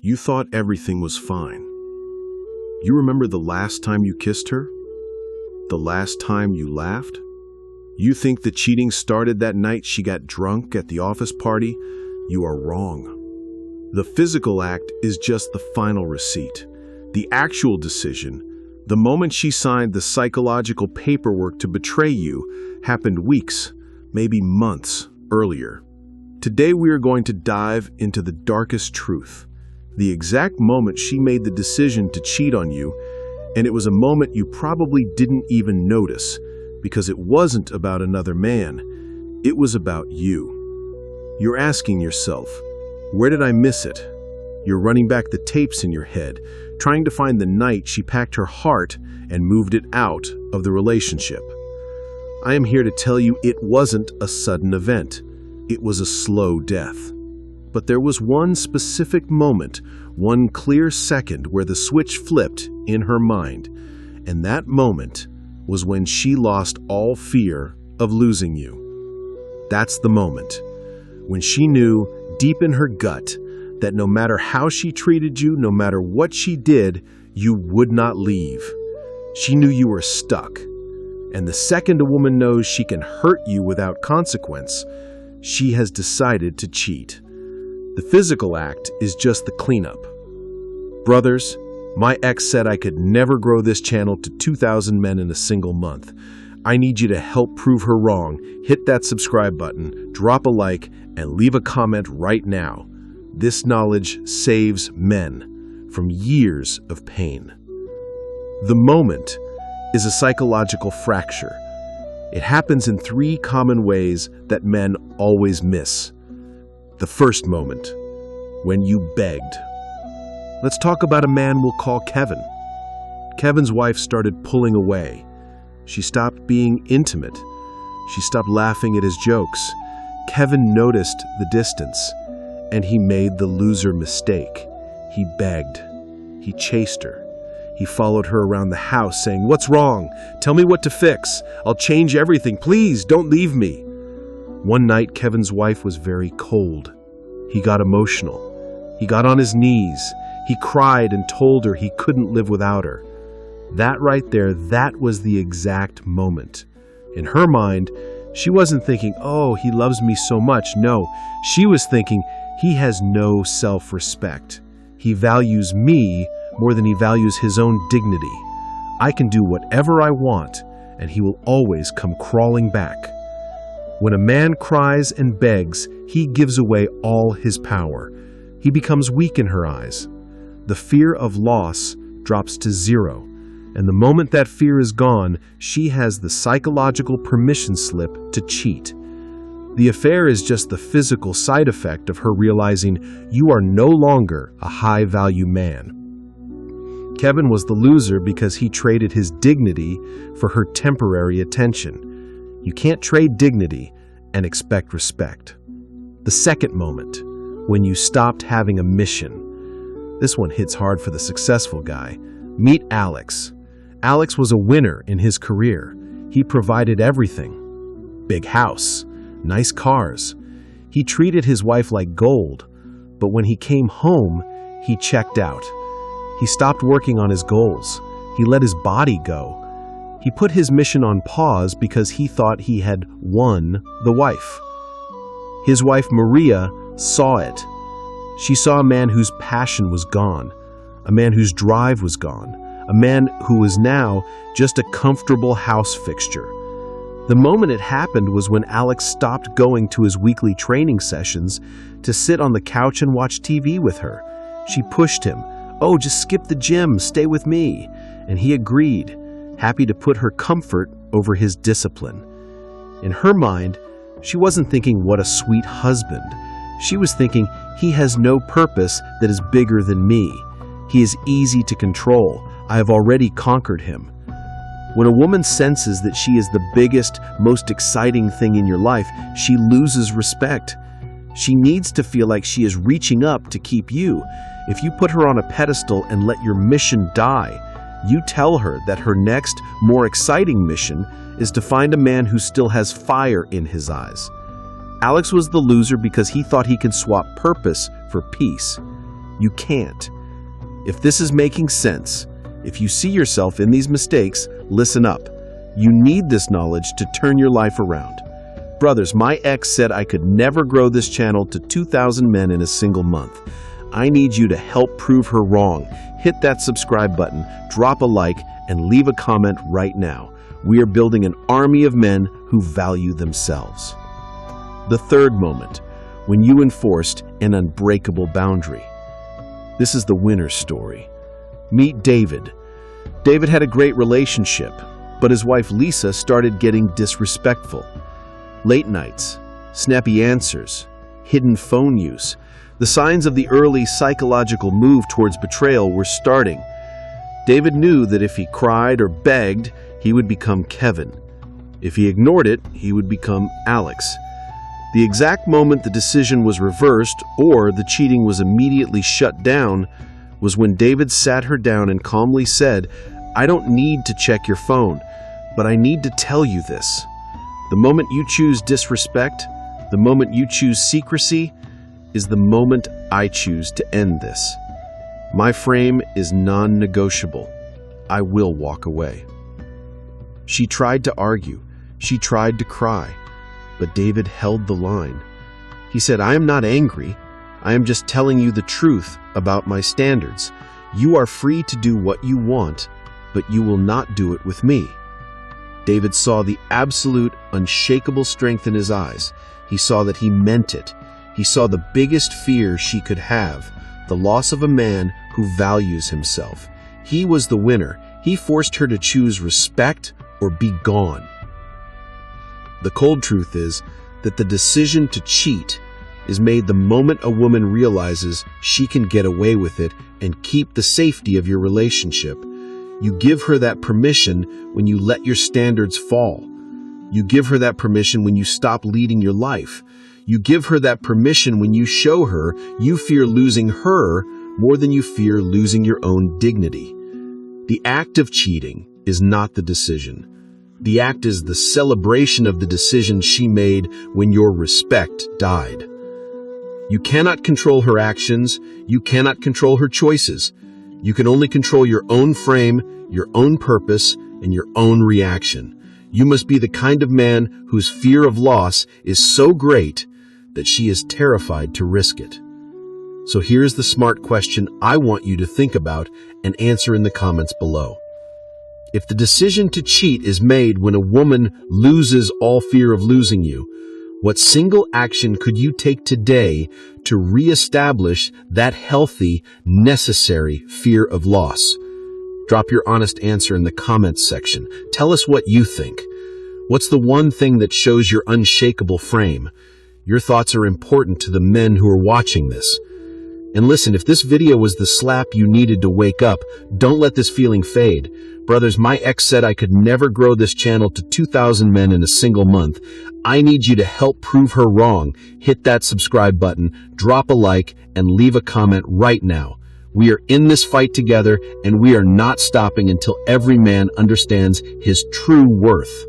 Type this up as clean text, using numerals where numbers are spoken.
You thought everything was fine. You remember the last time you kissed her? The last time you laughed? You think the cheating started that night she got drunk at the office party? You are wrong. The physical act is just the final receipt. The actual decision, the moment she signed the psychological paperwork to betray you, happened weeks, maybe months earlier. Today we are going to dive into the darkest truth, the exact moment she made the decision to cheat on you, and it was a moment you probably didn't even notice because it wasn't about another man, it was about you. You're asking yourself, where did I miss it? You're running back the tapes in your head, trying to find the night she packed her heart and moved it out of the relationship. I am here to tell you it wasn't a sudden event. It was a slow death. But there was one specific moment, one clear second where the switch flipped in her mind, and that moment was when she lost all fear of losing you. That's the moment when she knew deep in her gut that no matter how she treated you, no matter what she did, you would not leave. She knew you were stuck. And the second a woman knows she can hurt you without consequence, she has decided to cheat. The physical act is just the cleanup. Brothers, my ex said I could never grow this channel to 2,000 men in a single month. I need you to help prove her wrong. Hit that subscribe button, drop a like, and leave a comment right now. This knowledge saves men from years of pain. The moment is a psychological fracture. It happens in 3 common ways that men always miss. The first moment, when you begged. Let's talk about a man we'll call Kevin. Kevin's wife started pulling away. She stopped being intimate. She stopped laughing at his jokes. Kevin noticed the distance, and he made the loser mistake. He begged. He chased her. He followed her around the house saying, "What's wrong? Tell me what to fix. I'll change everything. Please, don't leave me." One night, Kevin's wife was very cold. He got emotional. He got on his knees. He cried and told her he couldn't live without her. That right there, that was the exact moment. In her mind, she wasn't thinking, "Oh, he loves me so much." No, she was thinking, "He has no self-respect. He values me more than he values his own dignity. I can do whatever I want, and he will always come crawling back." When a man cries and begs, he gives away all his power. He becomes weak in her eyes. The fear of loss drops to 0, and the moment that fear is gone, she has the psychological permission slip to cheat. The affair is just the physical side effect of her realizing you are no longer a high-value man. Kevin was the loser because he traded his dignity for her temporary attention. You can't trade dignity and expect respect. The second moment, when you stopped having a mission. This one hits hard for the successful guy. Meet Alex. Alex was a winner in his career. He provided everything. Big house, nice cars. He treated his wife like gold, but when he came home, he checked out. He stopped working on his goals. He let his body go. He put his mission on pause because he thought he had won the wife. His wife, Maria, saw it. She saw a man whose passion was gone, a man whose drive was gone, a man who was now just a comfortable house fixture. The moment it happened was when Alex stopped going to his weekly training sessions to sit on the couch and watch TV with her. She pushed him. "Oh, just skip the gym, stay with me." And he agreed, happy to put her comfort over his discipline. In her mind, she wasn't thinking, "What a sweet husband." She was thinking, "He has no purpose that is bigger than me. He is easy to control. I have already conquered him." When a woman senses that she is the biggest, most exciting thing in your life, she loses respect. She needs to feel like she is reaching up to keep you. If you put her on a pedestal and let your mission die, you tell her that her next, more exciting mission is to find a man who still has fire in his eyes. Alex was the loser because he thought he could swap purpose for peace. You can't. If this is making sense, if you see yourself in these mistakes, listen up. You need this knowledge to turn your life around. Brothers, my ex said I could never grow this channel to 2,000 men in a single month. I need you to help prove her wrong. Hit that subscribe button, drop a like, and leave a comment right now. We are building an army of men who value themselves. The third moment, when you enforced an unbreakable boundary. This is the winner's story. Meet David. David had a great relationship, but his wife Lisa started getting disrespectful. Late nights, snappy answers, hidden phone use. The signs of the early psychological move towards betrayal were starting. David knew that if he cried or begged, he would become Kevin. If he ignored it, he would become Alex. The exact moment the decision was reversed or the cheating was immediately shut down was when David sat her down and calmly said, "I don't need to check your phone, but I need to tell you this. The moment you choose disrespect, the moment you choose secrecy, is the moment I choose to end this. My frame is non-negotiable. I will walk away." She tried to argue. She tried to cry. But David held the line. He said, "I am not angry. I am just telling you the truth about my standards. You are free to do what you want, but you will not do it with me." David saw the absolute, unshakable strength in his eyes. He saw that he meant it. He saw the biggest fear she could have, the loss of a man who values himself. He was the winner. He forced her to choose respect or be gone. The cold truth is that the decision to cheat is made the moment a woman realizes she can get away with it and keep the safety of your relationship. You give her that permission when you let your standards fall. You give her that permission when you stop leading your life. You give her that permission when you show her you fear losing her more than you fear losing your own dignity. The act of cheating is not the decision. The act is the celebration of the decision she made when your respect died. You cannot control her actions. You cannot control her choices. You can only control your own frame, your own purpose, and your own reaction. You must be the kind of man whose fear of loss is so great that she is terrified to risk it. So here's the smart question I want you to think about and answer in the comments below. If the decision to cheat is made when a woman loses all fear of losing you, what single action could you take today to reestablish that healthy, necessary fear of loss? Drop your honest answer in the comments section. Tell us what you think. What's the one thing that shows your unshakable frame? Your thoughts are important to the men who are watching this. And listen, if this video was the slap you needed to wake up, don't let this feeling fade. Brothers, my ex said I could never grow this channel to 2,000 men in a single month. I need you to help prove her wrong. Hit that subscribe button, drop a like, and leave a comment right now. We are in this fight together, and we are not stopping until every man understands his true worth.